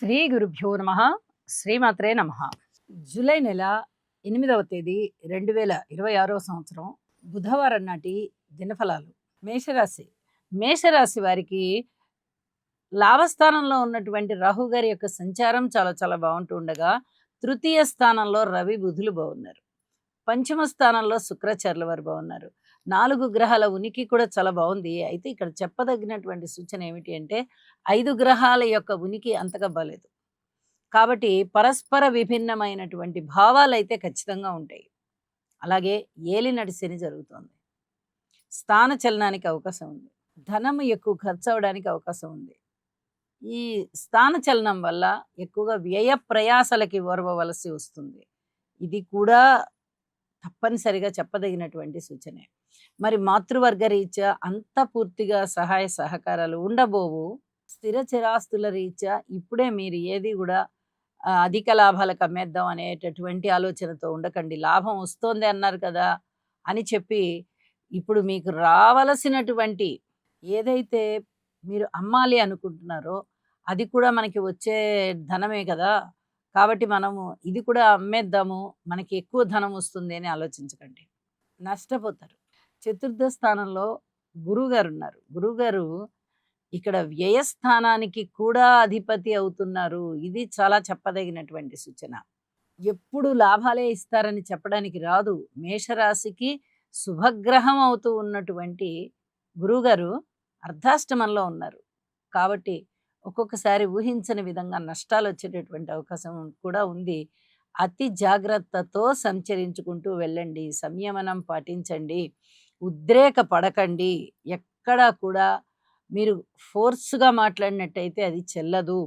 శ్రీ గురుభ్యో నమ. శ్రీమాత్రే నమ. జూలై నెల 8వ తేదీ 2026వ సంవత్సరం బుధవారం నాటి దినఫలాలు. మేషరాశి. మేషరాశి వారికి లాభస్థానంలో ఉన్నటువంటి రాహు గారి యొక్క సంచారం చాలా చాలా బాగుంటూ ఉండగా, తృతీయ స్థానంలో రవి బుధులు బాగున్నారు. పంచమ స్థానంలో శుక్రాచార్యుల వారు బాగున్నారు. 4 గ్రహాల ఉనికి కూడా చాలా బాగుంది. అయితే ఇక్కడ చెప్పదగినటువంటి సూచన ఏమిటి అంటే 5 గ్రహాల యొక్క ఉనికి అంతగా బాలేదు. కాబట్టి పరస్పర విభిన్నమైనటువంటి భావాలైతే ఖచ్చితంగా ఉంటాయి. అలాగే ఏలినటి శని జరుగుతోంది. స్థాన చలనానికి అవకాశం ఉంది. ధనం ఎక్కువ ఖర్చు అవడానికి అవకాశం ఉంది. ఈ స్థాన చలనం వల్ల ఎక్కువగా వ్యయ ప్రయాసలకి ఓర్వవలసి వస్తుంది. ఇది కూడా తప్పనిసరిగా చెప్పదగినటువంటి సూచనే. మరి మాతృవర్గ రీత్యా అంత పూర్తిగా సహాయ సహకారాలు ఉండబోవు. స్థిర చిరాస్తుల రీత్యా ఇప్పుడే మీరు ఏది కూడా అధిక లాభాలకు అమ్మేద్దాం అనేటటువంటి ఆలోచనతో ఉండకండి. లాభం వస్తోంది అన్నారు కదా అని చెప్పి ఇప్పుడు మీకు రావలసినటువంటి ఏదైతే మీరు అమ్మాలి అనుకుంటున్నారో అది కూడా మనకి వచ్చే ధనమే కదా. కాబట్టి మనము ఇది కూడా అమ్మేద్దాము, మనకి ఎక్కువ ధనం వస్తుంది అని ఆలోచించకండి, నష్టపోతారు. చతుర్థ స్థానంలో గురువుగారు ఉన్నారు. గురువుగారు ఇక్కడ వ్యయస్థానానికి కూడా అధిపతి అవుతున్నారు. ఇది చాలా చెప్పదగినటువంటి సూచన. ఎప్పుడు లాభాలే ఇస్తారని చెప్పడానికి రాదు. మేషరాశికి శుభగ్రహం అవుతూ ఉన్నటువంటి గురువుగారు అర్ధాష్టమంలో ఉన్నారు. కాబట్టి ఒక్కొక్కసారి ఊహించని విధంగా నష్టాలు వచ్చేటటువంటి అవకాశం కూడా ఉంది. అతి జాగ్రత్తతో సంచరించుకుంటూ వెళ్ళండి. సంయమనం పాటించండి. ఉద్రేక పడకండి. ఎక్కడా కూడా మీరు ఫోర్స్గా మాట్లాడినట్టయితే అది చెల్లదు.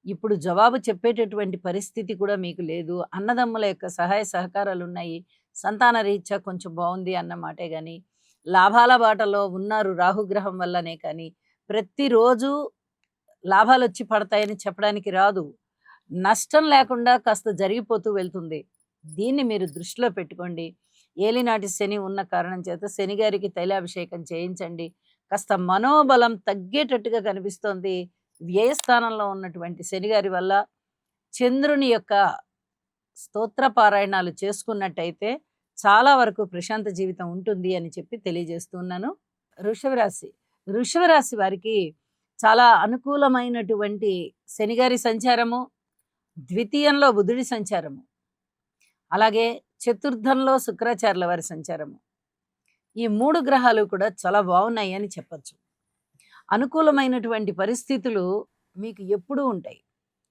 ఇప్పుడు జవాబు చెప్పేటటువంటి పరిస్థితి కూడా మీకు లేదు. అన్నదమ్ముల యొక్క సహాయ సహకారాలు ఉన్నాయి. సంతాన రీత్యా కొంచెం బాగుంది అన్న మాటే కానీ, లాభాల బాటలో ఉన్నారు రాహుగ్రహం వల్లనే కానీ ప్రతిరోజు లాభాలు వచ్చి పడతాయని చెప్పడానికి రాదు. నష్టం లేకుండా కాస్త జరిగిపోతూ వెళ్తుంది. దీన్ని మీరు దృష్టిలో పెట్టుకోండి. ఏలినాటి శని ఉన్న కారణం చేత శని గారికి తైలాభిషేకం చేయించండి. కాస్త మనోబలం తగ్గేటట్టుగా కనిపిస్తోంది. వ్యయస్థానంలో ఉన్నటువంటి శని గారి వల్ల చంద్రుని యొక్క స్తోత్ర పారాయణాలు చేసుకున్నట్టయితే చాలా వరకు ప్రశాంత జీవితం ఉంటుంది అని చెప్పి తెలియజేస్తున్నాను. వృషభరాశి. వృషభరాశి వారికి చాలా అనుకూలమైనటువంటి శనిగారి సంచారము, ద్వితీయంలో బుధుడి సంచారము, అలాగే చతుర్థంలో శుక్రాచార్యుల వారి సంచారము. ఈ 3 గ్రహాలు కూడా చాలా బాగున్నాయి అని చెప్పచ్చు. అనుకూలమైనటువంటి పరిస్థితులు మీకు ఎప్పుడూ ఉంటాయి.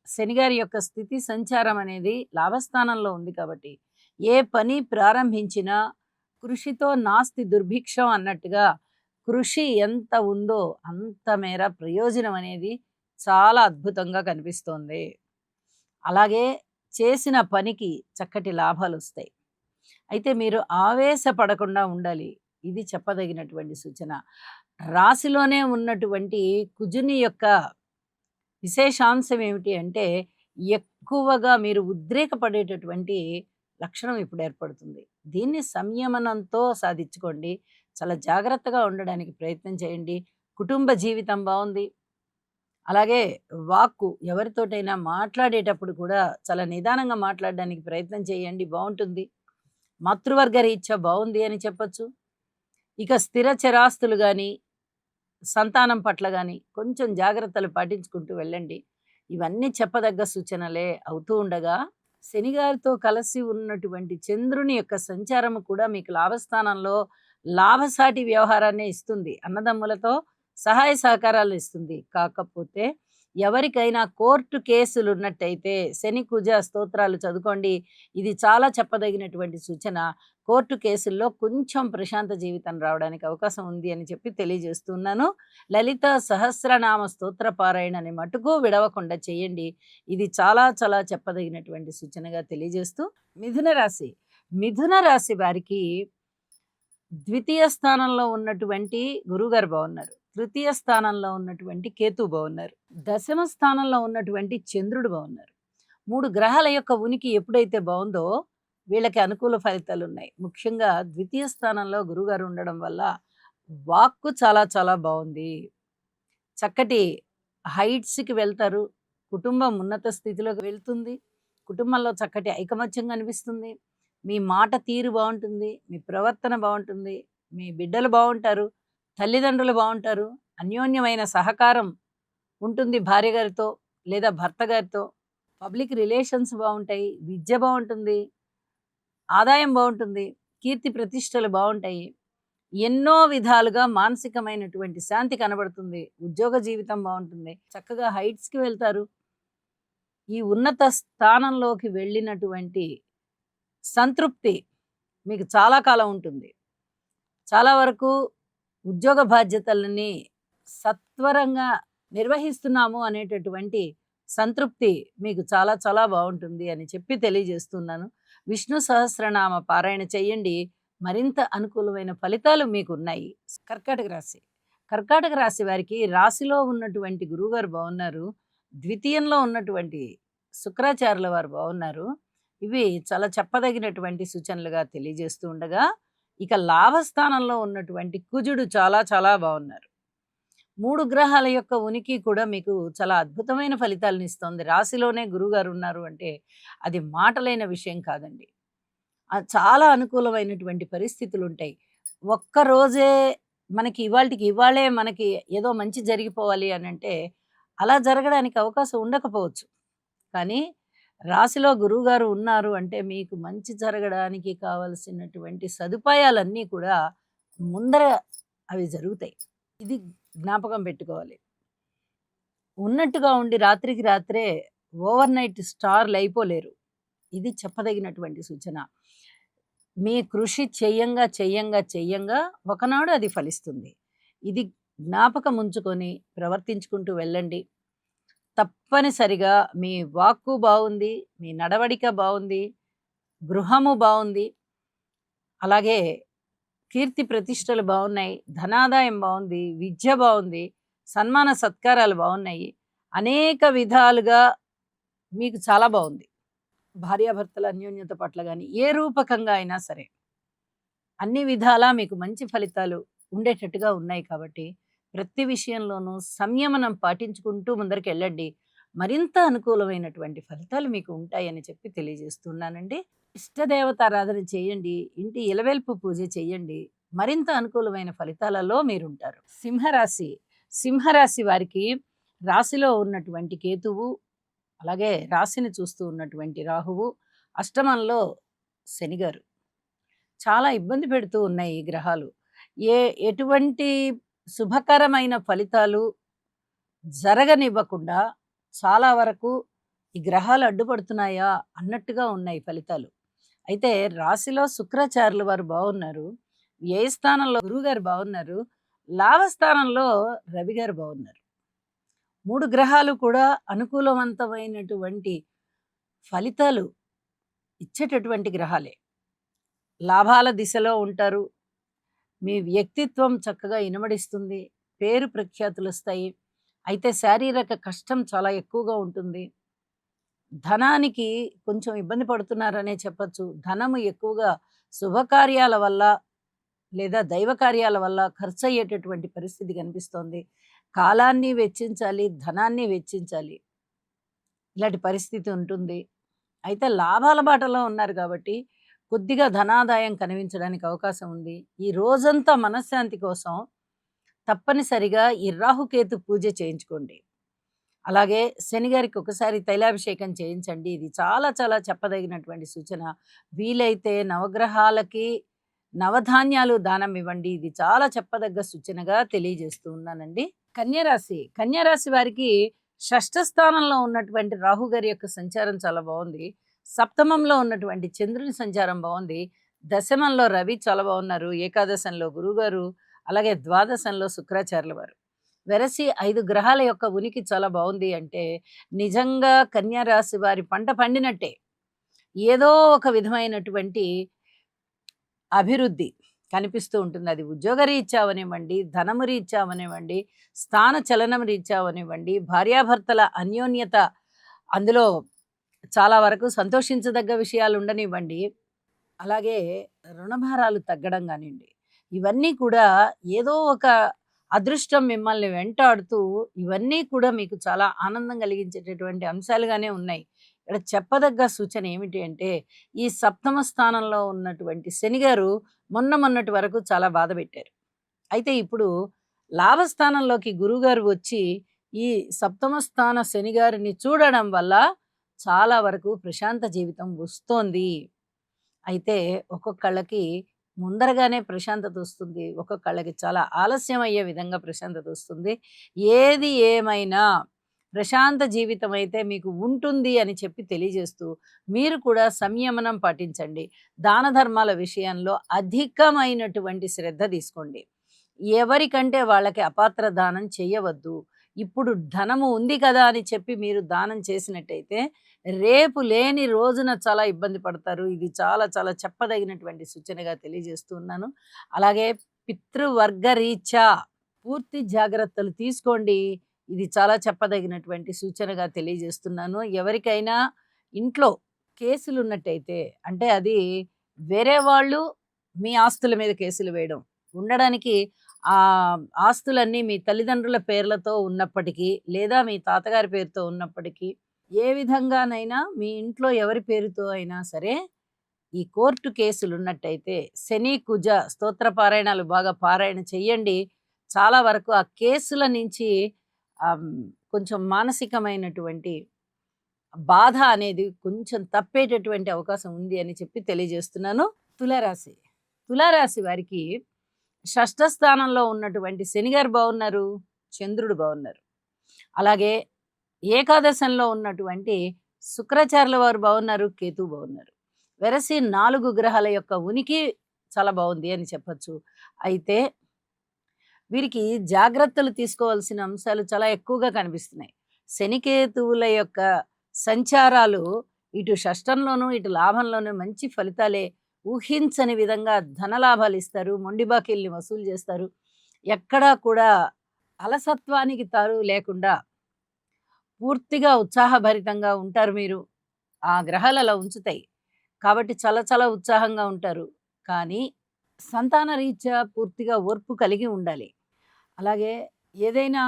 శనిగారి యొక్క స్థితి సంచారం అనేది లాభస్థానంలో ఉంది కాబట్టి ఏ పని ప్రారంభించినా కృషితో నాస్తి దుర్భిక్షం అన్నట్టుగా కృషి ఎంత ఉందో అంత మేర ప్రయోజనం అనేది చాలా అద్భుతంగా కనిపిస్తోంది. అలాగే చేసిన పనికి చక్కటి లాభాలు వస్తాయి. అయితే మీరు ఆవేశపడకుండా ఉండాలి. ఇది చెప్పదగినటువంటి సూచన. రాశిలోనే ఉన్నటువంటి కుజుని యొక్క విశేషాంశం ఏమిటి అంటే ఎక్కువగా మీరు ఉద్రేకపడేటటువంటి లక్షణం ఇప్పుడు ఏర్పడుతుంది. దీన్ని సంయమనంతో సాధించుకోండి. చాలా జాగ్రత్తగా ఉండడానికి ప్రయత్నం చేయండి. కుటుంబ జీవితం బాగుంది. అలాగే వాక్కు ఎవరితోటైనా మాట్లాడేటప్పుడు కూడా చాలా నిదానంగా మాట్లాడడానికి ప్రయత్నం చేయండి, బాగుంటుంది. మాతృవర్గ రీత్యా బాగుంది అని చెప్పచ్చు. ఇక స్థిర చరాస్తులు కానీ సంతానం పట్ల కానీ కొంచెం జాగ్రత్తలు పాటించుకుంటూ వెళ్ళండి. ఇవన్నీ చెప్పదగ్గ సూచనలే అవుతూ ఉండగా శనిగారితో కలిసి ఉన్నటువంటి చంద్రుని యొక్క సంచారము కూడా మీకు లాభస్థానంలో లాభసాటి వ్యవహారాన్ని ఇస్తుంది. అన్నదమ్ములతో సహాయ సహకారాలు ఇస్తుంది. కాకపోతే ఎవరికైనా కోర్టు కేసులు ఉన్నట్టయితే శని కుజ స్తోత్రాలు చదువుకోండి. ఇది చాలా చెప్పదగినటువంటి సూచన. కోర్టు కేసుల్లో కొంచెం ప్రశాంత జీవితం రావడానికి అవకాశం ఉంది అని చెప్పి తెలియజేస్తున్నాను. లలిత సహస్రనామ స్తోత్ర పారాయణని మటుకు విడవకుండా చేయండి. ఇది చాలా చాలా చెప్పదగినటువంటి సూచనగా తెలియజేస్తూ మిథున రాశి. మిథున రాశి వారికి ద్వితీయ స్థానంలో ఉన్నటువంటి గురువుగారు బాగున్నారు. తృతీయ స్థానంలో ఉన్నటువంటి కేతు బాగున్నారు. దశమ స్థానంలో ఉన్నటువంటి చంద్రుడు బాగున్నారు. 3 గ్రహాల యొక్క ఉనికి ఎప్పుడైతే బాగుందో వీళ్ళకి అనుకూల ఫలితాలు ఉన్నాయి. ముఖ్యంగా ద్వితీయ స్థానంలో గురువుగారు ఉండడం వల్ల వాక్కు చాలా చాలా బాగుంది. చక్కటి హైట్స్కి వెళ్తారు. కుటుంబం ఉన్నత స్థితిలోకి వెళ్తుంది. కుటుంబంలో చక్కటి ఐకమత్యం కనిపిస్తుంది. మీ మాట తీరు బావుంటుంది. మీ ప్రవర్తన బావుంటుంది. మీ బిడ్డలు బావుంటారు. తల్లిదండ్రులు బావుంటారు. అన్యోన్యమైన సహకారం ఉంటుంది భార్య గారితో లేదా భర్త గారితో. పబ్లిక్ రిలేషన్స్ బావుంటాయి. విద్య బావుంటుంది. ఆదాయం బావుంటుంది. కీర్తి ప్రతిష్టలు బావుంటాయి. ఎన్నో విధాలుగా మానసికమైనటువంటి శాంతి కనబడుతుంది. ఉద్యోగ జీవితం బావుంటుంది. చక్కగా హైట్స్‌కి వెళ్తారు. ఈ ఉన్నత స్థానంలోకి వెళ్ళినటువంటి సంతృప్తి మీకు చాలా కాలం ఉంటుంది. చాలా వరకు ఉద్యోగ బాధ్యతలని సత్వరంగా నిర్వహిస్తున్నాము అనేటటువంటి సంతృప్తి మీకు చాలా చాలా బావుంటుంది అని చెప్పి తెలియజేస్తున్నాను. విష్ణు సహస్రనామ పారాయణ చేయండి. మరింత అనుకూలమైన ఫలితాలు మీకున్నాయి. కర్కాటక రాశి. కర్కాటక రాశి వారికి రాశిలో ఉన్నటువంటి గురువుగారు బావున్నారు. ద్వితీయంలో ఉన్నటువంటి శుక్రాచార్యుల వారు బావున్నారు. ఇవి చాలా చెప్పదగినటువంటి సూచనలుగా తెలియజేస్తూ ఉండగా, ఇక లాభస్థానంలో ఉన్నటువంటి కుజుడు చాలా చాలా బావున్నారు. 3 గ్రహాల యొక్క ఉనికి కూడా మీకు చాలా అద్భుతమైన ఫలితాలనిస్తోంది. రాశిలోనే గురువుగారు ఉన్నారు అంటే అది మాటలైన విషయం కాదండి. చాలా అనుకూలమైనటువంటి పరిస్థితులుంటాయి. ఒక్క రోజే మనకి ఇవాల్టికి ఇవాళే మనకి ఏదో మంచి జరిగిపోవాలి అనంటే, అలా జరగడానికి అవకాశం ఉండకపోవచ్చు. కానీ రాశిలో గురువుగారు ఉన్నారు అంటే మీకు మంచి జరగడానికి కావాల్సినటువంటి సదుపాయాలన్నీ కూడా ముందర అవి జరుగుతాయి. ఇది జ్ఞాపకం పెట్టుకోవాలి. ఉన్నట్టుగా ఉండి రాత్రికి రాత్రే ఓవర్‌నైట్ స్టార్‌లయిపోలేరు. ఇది చెప్పదగినటువంటి సూచన. మీ కృషి చెయ్యంగా, చెయ్యంగా, చెయ్యంగా ఒకనాడు అది ఫలిస్తుంది. ఇది జ్ఞాపకం ఉంచుకొని ప్రవర్తించుకుంటూ వెళ్ళండి. తప్పనిసరిగా మీ వాక్కు బావుంది, మీ నడవడిక బావుంది, గృహము బావుంది. అలాగే కీర్తి ప్రతిష్టలు బావున్నాయి, ధనాదాయం బావుంది, విద్య బావుంది, సన్మాన సత్కారాలు బావున్నాయి. అనేక విధాలుగా మీకు చాలా బావుంది. భార్యాభర్తల అన్యోన్యత పట్ల గాని, ఏ రూపకంగా అయినా సరే, అన్ని విధాలా మీకు మంచి ఫలితాలు ఉండేటట్టుగా ఉన్నాయి కాబట్టి, ప్రతి విషయంలోనూ సంయమనం పాటించుకుంటూ ముందరికెళ్ళండి. మరింత అనుకూలమైనటువంటి ఫలితాలు మీకు ఉంటాయని చెప్పి తెలియజేస్తున్నానండి. ఇష్టదేవతారాధన చేయండి. ఇంటి ఇలవెల్పు పూజ చేయండి. మరింత అనుకూలమైన ఫలితాలలో మీరుంటారు. సింహరాశి. సింహరాశి వారికి రాశిలో ఉన్నటువంటి కేతువు, అలాగే రాశిని చూస్తూ ఉన్నటువంటి రాహువు, అష్టమంలో శనిగారు. చాలా ఇబ్బంది పెడుతూ ఉన్నాయి ఈ గ్రహాలు. ఎటువంటి శుభకరమైన ఫలితాలు జరగనివ్వకుండా చాలా వరకు ఈ గ్రహాలు అడ్డుపడుతున్నాయా అన్నట్టుగా ఉన్నాయి ఫలితాలు. అయితే రాశిలో శుక్రాచార్యుల వారు బావున్నారు. వ్యయ స్థానంలో గురువుగారు బావున్నారు. లాభస్థానంలో రవి గారు బావున్నారు. 3 గ్రహాలు కూడా అనుకూలవంతమైనటువంటి ఫలితాలు ఇచ్చేటటువంటి గ్రహాలే. లాభాల దిశలో ఉంటారు. మీ వ్యక్తిత్వం చక్కగా ఇనమడిస్తుంది. పేరు ప్రఖ్యాతులొస్తాయి. అయితే శారీరక కష్టం చాలా ఎక్కువగా ఉంటుంది. ధనానికి కొంచెం ఇబ్బంది పడుతున్నారనే చెప్పొచ్చు. ధనము ఎక్కువగా శుభకార్యాల వల్ల లేదా దైవ కార్యాల వల్ల ఖర్చయ్యేటటువంటి పరిస్థితి కనిపిస్తోంది. కాలాన్ని వెచ్చించాలి, ధనాన్ని వెచ్చించాలి. ఇలాంటి పరిస్థితి ఉంటుంది. అయితే లాభాల బాటలో ఉన్నారు కాబట్టి కొద్దిగా ధనాదాయం కనిపించడానికి అవకాశం ఉంది. ఈ రోజంతా మనశ్శాంతి కోసం తప్పనిసరిగా ఈ రాహుకేతు పూజ చేయించుకోండి. అలాగే శనిగారికి ఒకసారి తైలాభిషేకం చేయించండి. ఇది చాలా చాలా చెప్పదగినటువంటి సూచన. వీలైతే నవగ్రహాలకి నవధాన్యాలు దానం ఇవ్వండి. ఇది చాలా చెప్పదగ్గ సూచనగా తెలియజేస్తూ ఉన్నానండి. కన్యరాశి. కన్యరాశి వారికి షష్ఠ స్థానంలో ఉన్నటువంటి రాహు గారి యొక్క సంచారం చాలా బావుంది. సప్తమంలో ఉన్నటువంటి చంద్రుని సంచారం బావుంది. దశమంలో రవి చాలా బావున్నారు. ఏకాదశంలో గురువుగారు, అలాగే ద్వాదశంలో శుక్రాచార్యుల వారు. వెరసి 5 గ్రహాల యొక్క ఉనికి చాలా బావుంది అంటే నిజంగా కన్యా రాశి వారి పంట పండినట్టే. ఏదో ఒక విధమైనటువంటి అభివృద్ధి కనిపిస్తూ ఉంటుంది. అది ఉద్యోగరీత్యా అవనివ్వండి, ధనము రీత్యా అవనివ్వండి, స్థాన చలనం రీత్యా అవనివ్వండి, భార్యాభర్తల అన్యోన్యత అందులో చాలా వరకు సంతోషించదగ్గ విషయాలు ఉండనివ్వండి. అలాగే రుణభారాలు తగ్గడం గానియండి. ఇవన్నీ కూడా ఏదో ఒక అదృష్టం మిమ్మల్ని వెంటాడుతూ ఇవన్నీ కూడా మీకు చాలా ఆనందం కలిగించేటటువంటి అంశాలుగానే ఉన్నాయి. ఇక్కడ చెప్పదగ్గ సూచన ఏమిటి అంటే, ఈ సప్తమ స్థానంలో ఉన్నటువంటి శని గారు మొన్నటి వరకు చాలా బాధపెట్టారు. అయితే ఇప్పుడు లాభస్థానంలోకి గురువుగారు వచ్చి, ఈ సప్తమ స్థాన శని గారిని చూడడం వల్ల చాలా వరకు ప్రశాంత జీవితం వస్తోంది. అయితే ఒక్కొక్కళ్ళకి ముందరగానే ప్రశాంతతొస్తుంది. ఒక్కొక్కళ్ళకి చాలా ఆలస్యం అయ్యే విధంగా ప్రశాంతతొస్తుంది. ఏది ఏమైనా ప్రశాంత జీవితం అయితే మీకు ఉంటుంది అని చెప్పి తెలియజేస్తూ, మీరు కూడా సంయమనం పాటించండి. దాన ధర్మాల విషయంలో అధికమైనటువంటి శ్రద్ధ తీసుకోండి. ఎవరికంటే వాళ్ళకి అపాత్ర దానం చెయ్యవద్దు. ఇప్పుడు ధనము ఉంది కదా అని చెప్పి మీరు దానం చేసినట్టయితే, రేపు లేని రోజున చాలా ఇబ్బంది పడతారు. ఇది చాలా చాలా చెప్పదగినటువంటి సూచనగా తెలియజేస్తూ ఉన్నాను. అలాగే పితృవర్గ రీత్యా పూర్తి జాగ్రత్తలు తీసుకోండి. ఇది చాలా చెప్పదగినటువంటి సూచనగా తెలియజేస్తున్నాను. ఎవరికైనా ఇంట్లో కేసులున్నట్టయితే, అంటే అది వేరే వాళ్ళు మీ ఆస్తుల మీద కేసులు వేయడం, ఉండడానికి ఆ ఆస్తులన్నీ మీ తల్లిదండ్రుల పేర్లతో ఉన్నప్పటికీ, లేదా మీ తాతగారి పేరుతో ఉన్నప్పటికీ, ఏ విధంగానైనా మీ ఇంట్లో ఎవరి పేరుతో అయినా సరే, ఈ కోర్టు కేసులున్నట్టయితే శని, కుజ స్తోత్ర పారాయణాలు బాగా పారాయణ చెయ్యండి. చాలా వరకు ఆ కేసుల నుంచి కొంచెం మానసికమైనటువంటి బాధ అనేది కొంచెం తప్పేటటువంటి అవకాశం ఉంది అని చెప్పి తెలియజేస్తున్నాను. తులారాశి. తులారాశి వారికి షష్ఠ స్థానంలో ఉన్నటువంటి శనిగారు బాగున్నారు, చంద్రుడు బాగున్నారు. అలాగే ఏకాదశంలో ఉన్నటువంటి శుక్రాచార్యుల వారు బాగున్నారు, కేతువు బాగున్నారు. వెరసి 4 గ్రహాల యొక్క ఉనికి చాలా బాగుంది అని చెప్పొచ్చు. అయితే వీరికి జాగ్రత్తలు తీసుకోవాల్సిన అంశాలు చాలా ఎక్కువగా కనిపిస్తున్నాయి. శనికేతువుల యొక్క సంచారాలు ఇటు షష్టంలోనూ, ఇటు లాభంలోనూ మంచి ఫలితాలే. ఊహించని విధంగా ధనలాభాలు ఇస్తారు. మొండి బాకీల్ని వసూలు చేస్తారు. ఎక్కడా కూడా అలసత్వానికి తారు లేకుండా పూర్తిగా ఉత్సాహభరితంగా ఉంటారు మీరు. ఆ గ్రహాలు అలా ఉంచుతాయి. కాబట్టి చాలా చాలా ఉత్సాహంగా ఉంటారు. కానీ సంతాన రీత్యా పూర్తిగా ఓర్పు కలిగి ఉండాలి. అలాగే ఏదైనా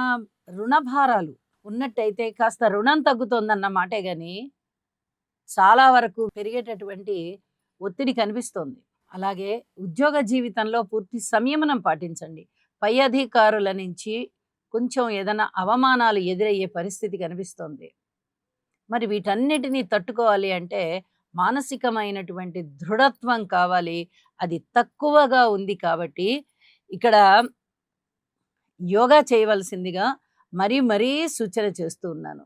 రుణభారాలు ఉన్నట్టయితే కాస్త రుణం తగ్గుతోందన్న మాటే గాని, చాలా వరకు పెరిగేటటువంటి ఒత్తిడి కనిపిస్తోంది. అలాగే ఉద్యోగ జీవితంలో పూర్తి సంయమనం పాటించండి. పై అధికారుల నుంచి కొంచెం ఏదైనా అవమానాలు ఎదురయ్యే పరిస్థితి కనిపిస్తోంది. మరి వీటన్నిటిని తట్టుకోవాలి అంటే మానసికమైనటువంటి దృఢత్వం కావాలి. అది తక్కువగా ఉంది కాబట్టి ఇక్కడ యోగా చేయవలసిందిగా మరీ సూచన చేస్తూ ఉన్నాను.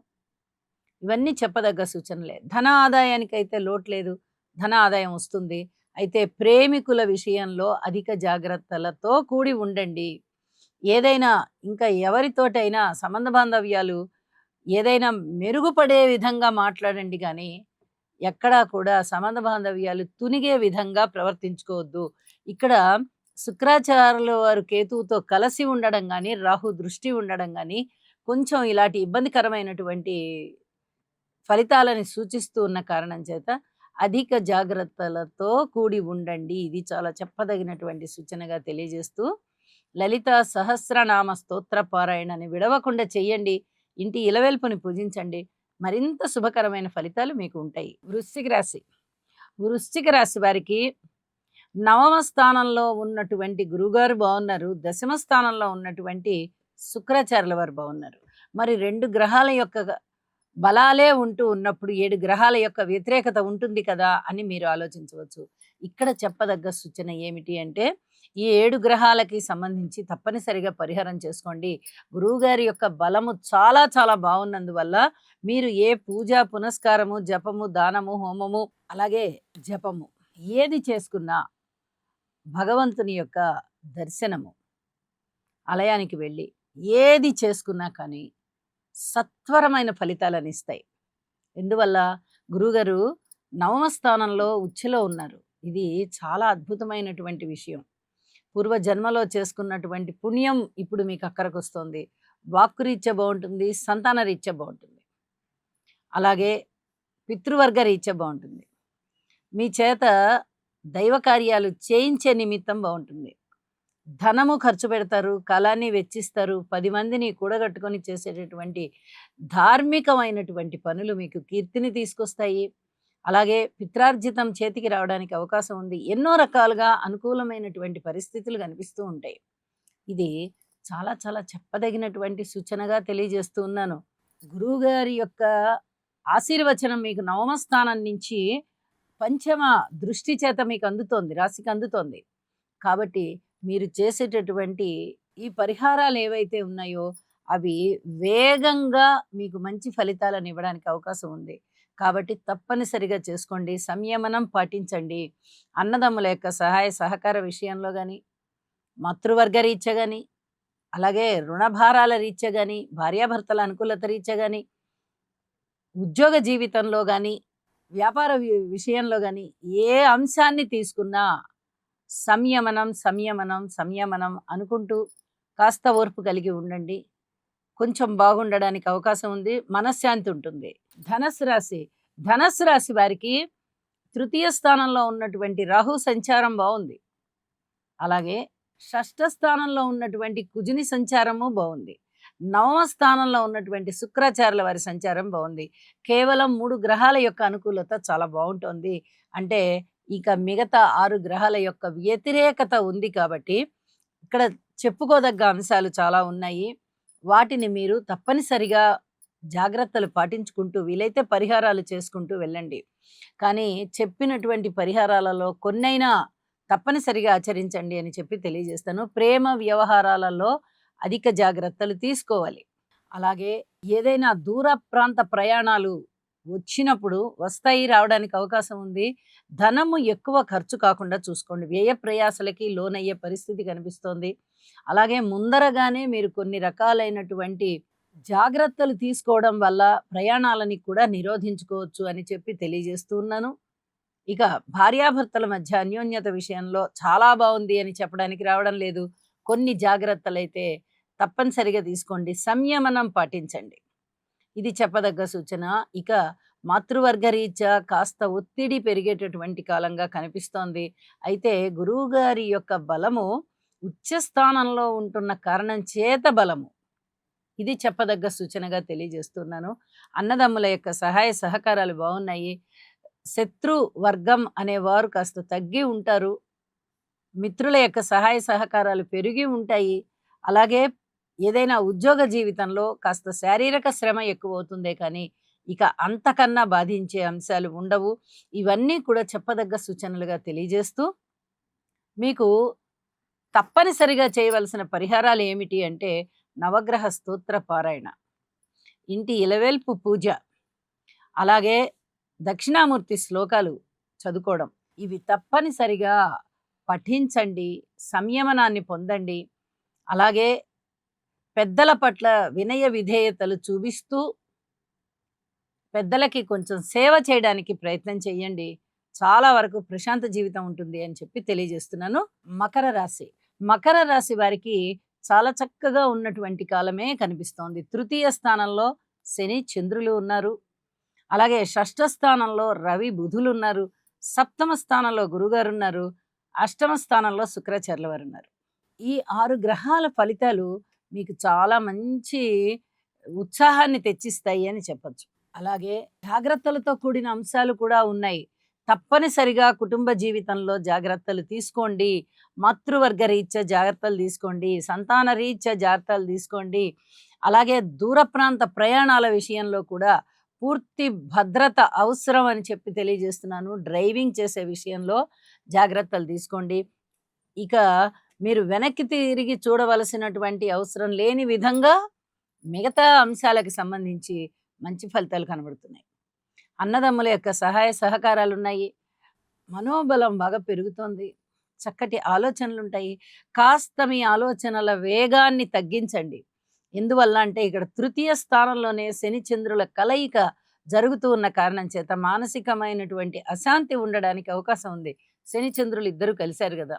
ఇవన్నీ చెప్పదగ్గ సూచనలే. ధన ఆదాయానికైతే లోటు లేదు. ధన ఆదాయం వస్తుంది. అయితే ప్రేమికుల విషయంలో అధిక జాగ్రత్తలతో కూడి ఉండండి. ఏదైనా ఇంకా ఎవరితోటైనా సంబంధ బాంధవ్యాలు ఏదైనా మెరుగుపడే విధంగా మాట్లాడండి గానీ, ఎక్కడా కూడా సంబంధ బాంధవ్యాలు తునిగే విధంగా ప్రవర్తించుకోవద్దు. ఇక్కడ శుక్రాచార్యుల వారు కేతువుతో కలిసి ఉండడం గానీ, రాహు దృష్టి ఉండడం గానీ, కొంచెం ఇలాంటి ఇబ్బందికరమైనటువంటి ఫలితాలని సూచిస్తూ ఉన్న కారణం చేత అధిక జాగ్రత్తలతో కూడి ఉండండి. ఇది చాలా చెప్పదగినటువంటి సూచనగా తెలియజేస్తూ, లలిత సహస్రనామ స్తోత్ర పారాయణని విడవకుండా చెయ్యండి. ఇంటి ఇలవెల్పుని పూజించండి. మరింత శుభకరమైన ఫలితాలు మీకు ఉంటాయి. వృశ్చిక రాశి. వృశ్చిక రాశి వారికి నవమ స్థానంలో ఉన్నటువంటి గురువుగారు బాగున్నారు. దశమ స్థానంలో ఉన్నటువంటి శుక్రాచార్యుల వారు బాగున్నారు. మరి 2 గ్రహాల యొక్క బలాలే ఉంటూ ఉన్నప్పుడు 7 గ్రహాల యొక్క వ్యతిరేకత ఉంటుంది కదా అని మీరు ఆలోచించవచ్చు. ఇక్కడ చెప్పదగ్గ సూచన ఏమిటి అంటే, ఈ 7 గ్రహాలకి సంబంధించి తప్పనిసరిగా పరిహారం చేసుకోండి. గురువుగారి యొక్క బలము చాలా చాలా బాగున్నందువల్ల మీరు ఏ పూజ, పునస్కారము, జపము, దానము, హోమము, అలాగే జపము ఏది చేసుకున్నా భగవంతుని యొక్క దర్శనము, ఆలయానికి వెళ్ళి ఏది చేసుకున్నా కానీ సత్వరమైన ఫలితాలను ఇస్తాయి. ఎందువల్ల? గురువుగారు నవమ స్థానంలో ఉచ్చులో ఉన్నారు. ఇది చాలా అద్భుతమైనటువంటి విషయం. పూర్వ జన్మలో చేసుకున్నటువంటి పుణ్యం ఇప్పుడు మీకు అక్కరకొస్తోంది. వాక్కురీత్యా బాగుంటుంది, సంతాన రీత్యా బాగుంటుంది, అలాగే పితృవర్గ రీత్యా బాగుంటుంది. మీ చేత దైవ కార్యాలు చేయించే నిమిత్తం బాగుంటుంది. ధనము ఖర్చు పెడతారు, కాలాన్ని వెచ్చిస్తారు, 10 మందిని కూడగట్టుకొని చేసేటటువంటి ధార్మికమైనటువంటి పనులు మీకు కీర్తిని తీసుకొస్తాయి. అలాగే పిత్రార్జితం చేతికి రావడానికి అవకాశం ఉంది. ఎన్నో రకాలుగా అనుకూలమైనటువంటి పరిస్థితులు కనిపిస్తూ ఉంటాయి. ఇది చాలా చాలా చెప్పదగినటువంటి సూచనగా తెలియజేస్తూ ఉన్నాను. గురువుగారి యొక్క ఆశీర్వచనం మీకు నవమ స్థానం నుంచి పంచమ దృష్టి చేత మీకు అందుతోంది, రాశికి అందుతోంది. కాబట్టి మీరు చేసేటటువంటి ఈ పరిహారాలు ఏవైతే ఉన్నాయో అవి వేగంగా మీకు మంచి ఫలితాలను ఇవ్వడానికి అవకాశం ఉంది. కాబట్టి తప్పనిసరిగా చేసుకోండి. సంయమనం పాటించండి. అన్నదమ్ముల యొక్క సహాయ సహకార విషయంలో గాని, మాతృవర్గ రీత్యా గాని, అలాగే రుణభారాల రీత్యా గాని, భార్యాభర్తల అనుకూలత రీత్యా గాని, ఉద్యోగ జీవితంలో గాని, వ్యాపార విషయంలో గాని ఏ అంశాన్ని తీసుకున్నా సంయమనం, సంయమనం, సంయమనం అనుకుంటూ కాస్త ఓర్పు కలిగి ఉండండి. కొంచెం బాగుండడానికి అవకాశం ఉంది. మనశ్శాంతి ఉంటుంది. ధనస్సు రాశి. ధనస్సు రాశి వారికి తృతీయ స్థానంలో ఉన్నటువంటి రాహు సంచారం బావుంది. అలాగే షష్ఠ స్థానంలో ఉన్నటువంటి కుజుని సంచారము బావుంది. నవమ స్థానంలో ఉన్నటువంటి శుక్రాచార్యుల వారి సంచారం బావుంది. కేవలం 3 గ్రహాల యొక్క అనుకూలత చాలా బావుంటోంది. అంటే ఇక మిగతా 6 గ్రహాల యొక్క వ్యతిరేకత ఉంది కాబట్టి ఇక్కడ చెప్పుకోదగ్గ అంశాలు చాలా ఉన్నాయి. వాటిని మీరు తప్పనిసరిగా జాగ్రత్తలు పాటించుకుంటూ వీలైతే పరిహారాలు చేసుకుంటూ వెళ్ళండి. కానీ చెప్పినటువంటి పరిహారాలలో కొన్నైనా తప్పనిసరిగా ఆచరించండి అని చెప్పి తెలియజేస్తాను. ప్రేమ వ్యవహారాలలో అధిక జాగ్రత్తలు తీసుకోవాలి. అలాగే ఏదైనా దూర ప్రాంత ప్రయాణాలు వచ్చినప్పుడు వస్తాయి, రావడానికి అవకాశం ఉంది. ధనము ఎక్కువ ఖర్చు కాకుండా చూసుకోండి. వ్యయ ప్రయాసలకి లోనయ్యే పరిస్థితి కనిపిస్తోంది. అలాగే ముందరగానే మీరు కొన్ని రకాలైనటువంటి జాగ్రత్తలు తీసుకోవడం వల్ల ప్రయాణాలని కూడా నిరోధించుకోవచ్చు అని చెప్పి తెలియజేస్తూ ఉన్నాను. ఇక భార్యాభర్తల మధ్య అన్యోన్యత విషయంలో చాలా బావుంది అని చెప్పడానికి రావడం లేదు. కొన్ని జాగ్రత్తలైతే తప్పనిసరిగా తీసుకోండి. సంయమనం పాటించండి. ఇది చెప్పదగ్గ సూచన. ఇక మాతృవర్గ రీత్యా కాస్త ఒత్తిడి పెరిగేటటువంటి కాలంగా కనిపిస్తోంది. అయితే గురువుగారి యొక్క బలము ఉచ్చ స్థానంలో ఉంటున్న కారణం చేత బలము. ఇది చెప్పదగ్గ సూచనగా తెలియజేస్తున్నాను. అన్నదమ్ముల యొక్క సహాయ సహకారాలు బావున్నాయి. శత్రు వర్గం అనేవారు కాస్త తగ్గి ఉంటారు. మిత్రుల యొక్క సహాయ సహకారాలు పెరిగి ఉంటాయి. అలాగే ఏదైనా ఉద్యోగ జీవితంలో కాస్త శారీరక శ్రమ ఎక్కువవుతుందే కానీ ఇక అంతకన్నా బాధించే అంశాలు ఉండవు. ఇవన్నీ కూడా చెప్పదగ్గ సూచనలుగా తెలియజేస్తూ మీకు తప్పనిసరిగా చేయవలసిన పరిహారాలు ఏమిటి అంటే నవగ్రహ స్తోత్ర పారాయణ, ఇంటి ఇలవేల్పు పూజ, అలాగే దక్షిణామూర్తి శ్లోకాలు చదువుకోవడం. ఇవి తప్పనిసరిగా పఠించండి. సంయమనాన్ని పొందండి. అలాగే పెద్దల పట్ల వినయ విధేయతలు చూపిస్తూ పెద్దలకి కొంచెం సేవ చేయడానికి ప్రయత్నం చేయండి. చాలా వరకు ప్రశాంత జీవితం ఉంటుంది అని చెప్పి తెలియజేస్తున్నాను. మకర రాశి. మకర రాశి వారికి చాలా చక్కగా ఉన్నటువంటి కాలమే కనిపిస్తోంది. తృతీయ స్థానంలో శని, చంద్రులు ఉన్నారు. అలాగే షష్ఠ స్థానంలో రవి, బుధులు ఉన్నారు. సప్తమ స్థానంలో గురుగారున్నారు. అష్టమ స్థానంలో శుక్రాచార్యుల వారు ఉన్నారు. ఈ 6 గ్రహాల ఫలితాలు మీకు చాలా మంచి ఉత్సాహాన్ని తెచ్చిస్తాయి అని చెప్పొచ్చు. అలాగే జాగ్రత్తలతో కూడిన అంశాలు కూడా ఉన్నాయి. తప్పనిసరిగా కుటుంబ జీవితంలో జాగ్రత్తలు తీసుకోండి. మాతృవర్గ రీత్యా జాగ్రత్తలు తీసుకోండి. సంతాన రీత్యా జాగ్రత్తలు తీసుకోండి. అలాగే దూర ప్రాంత ప్రయాణాల విషయంలో కూడా పూర్తి భద్రత అవసరం అని చెప్పి తెలియజేస్తున్నాను. డ్రైవింగ్ చేసే విషయంలో జాగ్రత్తలు తీసుకోండి. ఇక మీరు వెనక్కి తిరిగి చూడవలసినటువంటి అవసరం లేని విధంగా మిగతా అంశాలకు సంబంధించి మంచి ఫలితాలు కనబడుతున్నాయి. అన్నదమ్ముల యొక్క సహాయ సహకారాలున్నాయి. మనోబలం బాగా పెరుగుతోంది. చక్కటి ఆలోచనలుంటాయి. కాస్త మీ ఆలోచనల వేగాన్ని తగ్గించండి. ఎందువల్ల అంటే ఇక్కడ తృతీయ స్థానంలోనే శని, చంద్రుల కలయిక జరుగుతూ ఉన్న కారణం చేత మానసికమైనటువంటి అశాంతి ఉండడానికి అవకాశం ఉంది. శని, చంద్రులు ఇద్దరు కలిశారు గదా!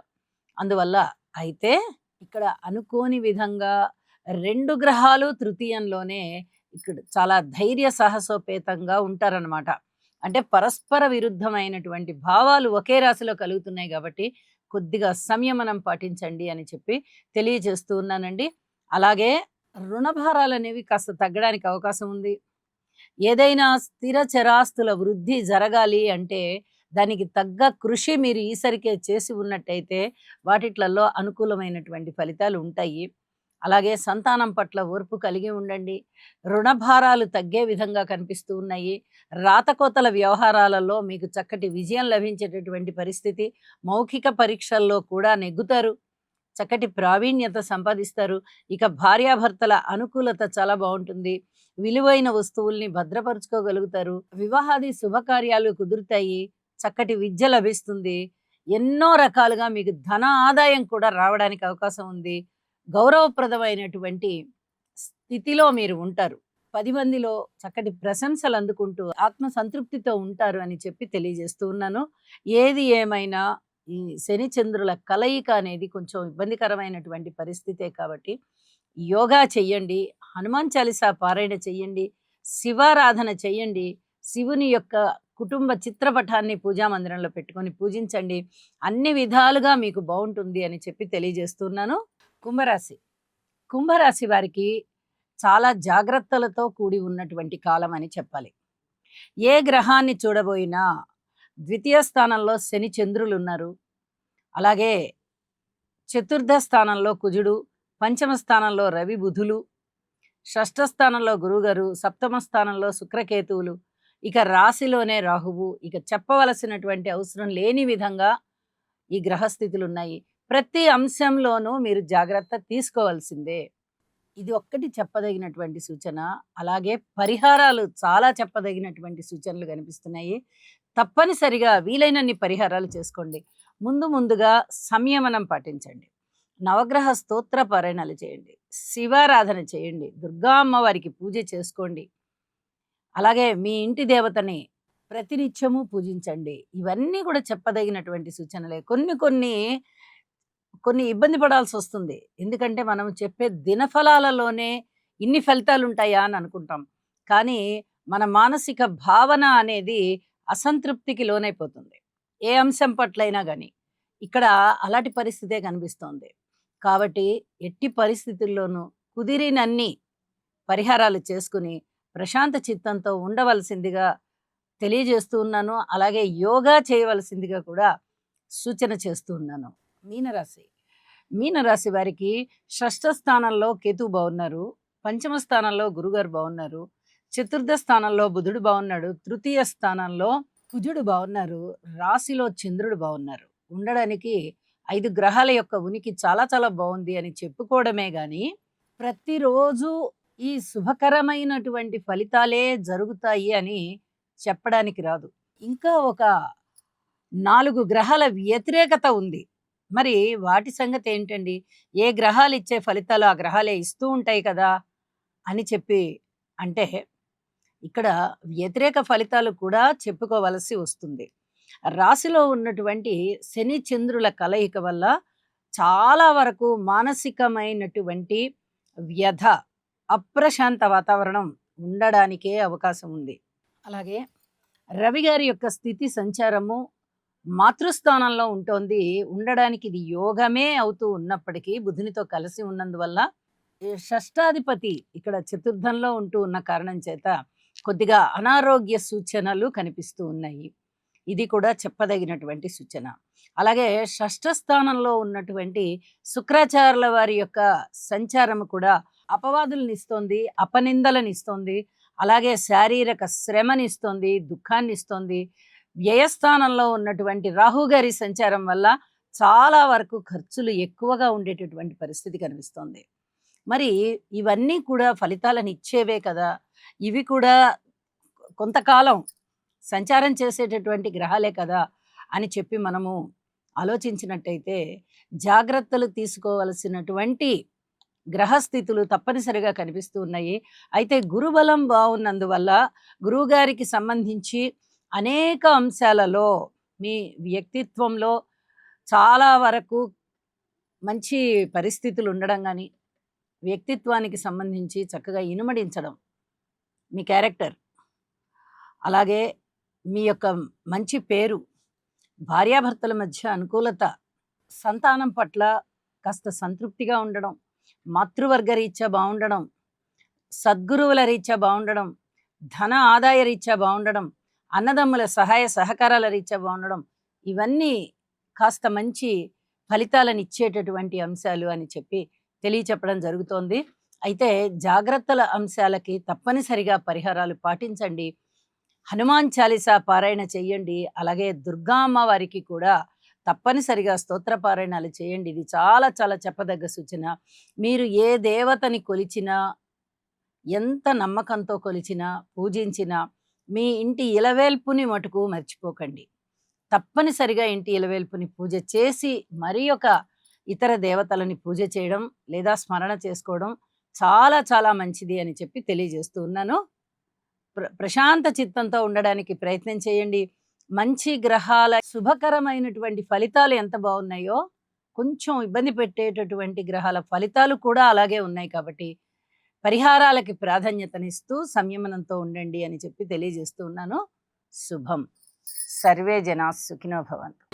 అందువల్ల అయితే ఇక్కడ అనుకోని విధంగా 2 గ్రహాలు తృతీయంలోనే ఇక్కడ చాలా ధైర్య సాహసోపేతంగా ఉంటారనమాట. అంటే పరస్పర విరుద్ధమైనటువంటి భావాలు ఒకే రాశిలో కలుగుతున్నాయి కాబట్టి కొద్దిగా సంయమనం పాటించండి అని చెప్పి తెలియజేస్తూ ఉన్నానండి. అలాగే రుణ భారాలనేవి కాస్త తగ్గడానికి అవకాశం ఉంది. ఏదైనా స్థిర చరాస్తుల వృద్ధి జరగాలి అంటే దానికి తగ్గ కృషి మీరు ఈసరికే చేసి ఉన్నట్టయితే వాటిట్లలో అనుకూలమైనటువంటి ఫలితాలు ఉంటాయి. అలాగే సంతానం పట్ల ఓర్పు కలిగి ఉండండి. రుణభారాలు తగ్గే విధంగా కనిపిస్తూ ఉన్నాయి. రాతకోతల వ్యవహారాలలో మీకు చక్కటి విజయం లభించేటటువంటి పరిస్థితి. మౌఖిక పరీక్షల్లో కూడా నెగ్గుతారు. చక్కటి ప్రావీణ్యత సంపాదిస్తారు. ఇక భార్యాభర్తల అనుకూలత చాలా బావుంటుంది. విలువైన వస్తువుల్ని భద్రపరుచుకోగలుగుతారు. వివాహాది శుభకార్యాలు కుదురుతాయి. చక్కటి విద్య లభిస్తుంది. ఎన్నో రకాలుగా మీకు ధన ఆదాయం కూడా రావడానికి అవకాశం ఉంది. గౌరవప్రదమైనటువంటి స్థితిలో మీరు ఉంటారు. 10 మందిలో చక్కటి ప్రశంసలు అందుకుంటూ ఆత్మ సంతృప్తితో ఉంటారు అని చెప్పి తెలియజేస్తూ ఉన్నాను. ఏది ఏమైనా ఈ శని చంద్రుల కలయిక అనేది కొంచెం ఇబ్బందికరమైనటువంటి పరిస్థితే కాబట్టి యోగా చెయ్యండి, హనుమాన్ చాలీసా పారాయణ చెయ్యండి, శివారాధన చెయ్యండి, శివుని యొక్క కుటుంబ చిత్రపటాన్ని పూజా మందిరంలో పెట్టుకొని పూజించండి. అన్ని విధాలుగా మీకు బావుంటుంది అని చెప్పి తెలియజేస్తున్నాను. కుంభరాశి. కుంభరాశి వారికి చాలా జాగ్రత్తలతో కూడి ఉన్నటువంటి కాలం అని చెప్పాలి. ఏ గ్రహాన్ని చూడబోయినా ద్వితీయ స్థానంలో శని చంద్రులు ఉన్నారు. అలాగే చతుర్థ స్థానంలో కుజుడు, పంచమ స్థానంలో రవి బుధులు, షష్ఠ స్థానంలో గురుగారు, సప్తమ స్థానంలో శుక్రకేతువులు, ఇక రాశిలోనే రాహువు. ఇక చెప్పవలసినటువంటి అవసరం లేని విధంగా ఈ గ్రహస్థితులు ఉన్నాయి. ప్రతి అంశంలోనూ మీరు జాగ్రత్త తీసుకోవాల్సిందే. ఇది ఒక్కటి చెప్పదగినటువంటి సూచన. అలాగే పరిహారాలు చాలా చెప్పదగినటువంటి సూచనలు కనిపిస్తున్నాయి. తప్పనిసరిగా వీలైనన్ని పరిహారాలు చేసుకోండి. ముందుగా సంయమనం పాటించండి. నవగ్రహ స్తోత్ర పారాయణాలు చేయండి. శివారాధన చేయండి. దుర్గా అమ్మవారికి పూజ చేసుకోండి. అలాగే మీ ఇంటి దేవతని ప్రతినిత్యము పూజించండి. ఇవన్నీ కూడా చెప్పదగినటువంటి సూచనలే. కొన్ని ఇబ్బంది పడాల్సొస్తుంది. ఎందుకంటే మనం చెప్పే దినఫలాలలోనే ఇన్ని ఫలితాలుంటాయా అని అనుకుంటాం. కానీ మన మానసిక భావన అనేది అసంతృప్తికి లోనైపోతుంది. ఏ అంశం పట్లైనా గాని. ఇక్కడ అలాంటి పరిస్థితే కనిపిస్తోంది. కాబట్టి ఎట్టి పరిస్థితుల్లోనూ కుదిరినన్ని పరిహారాలు చేసుకుని ప్రశాంత చిత్తంతో ఉండవలసిందిగా తెలియజేస్తూ ఉన్నాను. అలాగే యోగా చేయవలసిందిగా కూడా సూచన చేస్తూ ఉన్నాను. మీనరాశి. మీనరాశి వారికి షష్ఠ స్థానంలో కేతువు బాగున్నారు. పంచమ స్థానంలో గురుగారు బాగున్నారు. చతుర్థ స్థానంలో బుధుడు బాగున్నాడు. తృతీయ స్థానంలో కుజుడు బాగున్నారు. రాశిలో చంద్రుడు బాగున్నారు. ఉండడానికి 5 గ్రహాల యొక్క ఉనికి చాలా చాలా బాగుంది అని చెప్పుకోవడమే గాని ప్రతిరోజు ఈ శుభకరమైనటువంటి ఫలితాలే జరుగుతాయి అని చెప్పడానికి రాదు. ఇంకా ఒక 4 గ్రహాల వ్యతిరేకత ఉంది. మరి వాటి సంగతి ఏంటండి? ఏ గ్రహాలు ఇచ్చే ఫలితాలు ఆ గ్రహాలే ఇస్తూ ఉంటాయి కదా అని చెప్పి అంటే ఇక్కడ వ్యతిరేక ఫలితాలు కూడా చెప్పుకోవలసి వస్తుంది. రాశిలో ఉన్నటువంటి శని చంద్రుల కలయిక వల్ల చాలా వరకు మానసికమైనటువంటి వ్యధ, అప్రశాంత వాతావరణం ఉండడానికే అవకాశం ఉంది. అలాగే రవి గారి యొక్క స్థితి సంచారము మాతృస్థానంలో ఉండడానికి ఇది యోగమే అవుతూ ఉన్నప్పటికీ బుధునితో కలిసి ఉన్నందువల్ల ఈ షష్టాధిపతి ఇక్కడ చతుర్థంలో ఉంటూ ఉన్న కారణం చేత కొద్దిగా అనారోగ్య సూచనలు కనిపిస్తూ ఉన్నాయి. ఇది కూడా చెప్పదగినటువంటి సూచన. అలాగే షష్ఠ స్థానంలో ఉన్నటువంటి శుక్రాచార్యుల వారి యొక్క సంచారం కూడా అపవాదులనిస్తోంది, అపనిందలనిస్తోంది. అలాగే శారీరక శ్రమనిస్తోంది, దుఃఖాన్నిస్తోంది. వ్యయస్థానంలో ఉన్నటువంటి రాహు గారి సంచారం వల్ల చాలా వరకు ఖర్చులు ఎక్కువగా ఉండేటటువంటి పరిస్థితి కనిపిస్తోంది. మరి ఇవన్నీ కూడా ఫలితాలను ఇచ్చేవే కదా! ఇవి కూడా కొంతకాలం సంచారం చేసేటటువంటి గ్రహాలే కదా అని చెప్పి మనము ఆలోచించినట్టయితే జాగ్రత్తలు తీసుకోవలసినటువంటి గ్రహస్థితులు తప్పనిసరిగా కనిపిస్తూ ఉన్నాయి. అయితే గురుబలం బాగున్నందువల్ల గురువుగారికి సంబంధించి అనేక అంశాలలో మీ వ్యక్తిత్వంలో చాలా వరకు మంచి పరిస్థితులు ఉండడం గాని, వ్యక్తిత్వానికి సంబంధించి చక్కగా ఇనుమడించడం, మీ క్యారెక్టర్, అలాగే మీ యొక్క మంచి పేరు, భార్యాభర్తల మధ్య అనుకూలత, సంతానం పట్ల కాస్త సంతృప్తిగా ఉండడం, మాతృవర్గ రీత్యా బావుండడం, సద్గురువుల రీత్యా బావుండడం, ధన ఆదాయ రీత్యా బావుండడం, అన్నదమ్ముల సహాయ సహకారాల రీత్యా బావుండడం, ఇవన్నీ కాస్త మంచి ఫలితాలనిచ్చేటటువంటి అంశాలు అని చెప్పి తెలియచెప్పడం జరుగుతోంది. అయితే జాగ్రత్తల అంశాలకి తప్పనిసరిగా పరిహారాలు పాటించండి. హనుమాన్ చాలీసా పారాయణ చెయ్యండి. అలాగే దుర్గా అమ్మవారికి కూడా తప్పనిసరిగా స్తోత్ర పారాయణాలు చేయండి. ఇది చాలా చాలా చెప్పదగ్గ సూచన. మీరు ఏ దేవతని కొలిచినా, ఎంత నమ్మకంతో కొలిచినా, పూజించినా మీ ఇంటి ఇలవేల్పుని మటుకు మర్చిపోకండి. తప్పనిసరిగా ఇంటి ఇలవేల్పుని పూజ చేసి మరి ఒక ఇతర దేవతలని పూజ చేయడం లేదా స్మరణ చేసుకోవడం చాలా చాలా మంచిది అని చెప్పి తెలియజేస్తూ ఉన్నాను. ప్రశాంత చిత్తంతో ఉండడానికి ప్రయత్నం చేయండి. మంచి గ్రహాల శుభకరమైనటువంటి ఫలితాలు ఎంత బాగున్నాయో, కొంచెం ఇబ్బంది పెట్టేటటువంటి గ్రహాల ఫలితాలు కూడా అలాగే ఉన్నాయి కాబట్టి, పరిహారాలకి ప్రాధాన్యతనిస్తూ సంయమనంతో ఉండండి అని చెప్పి తెలియజేస్తూ ఉన్నాను. శుభం. సర్వే జనా సుఖినో భవంతు.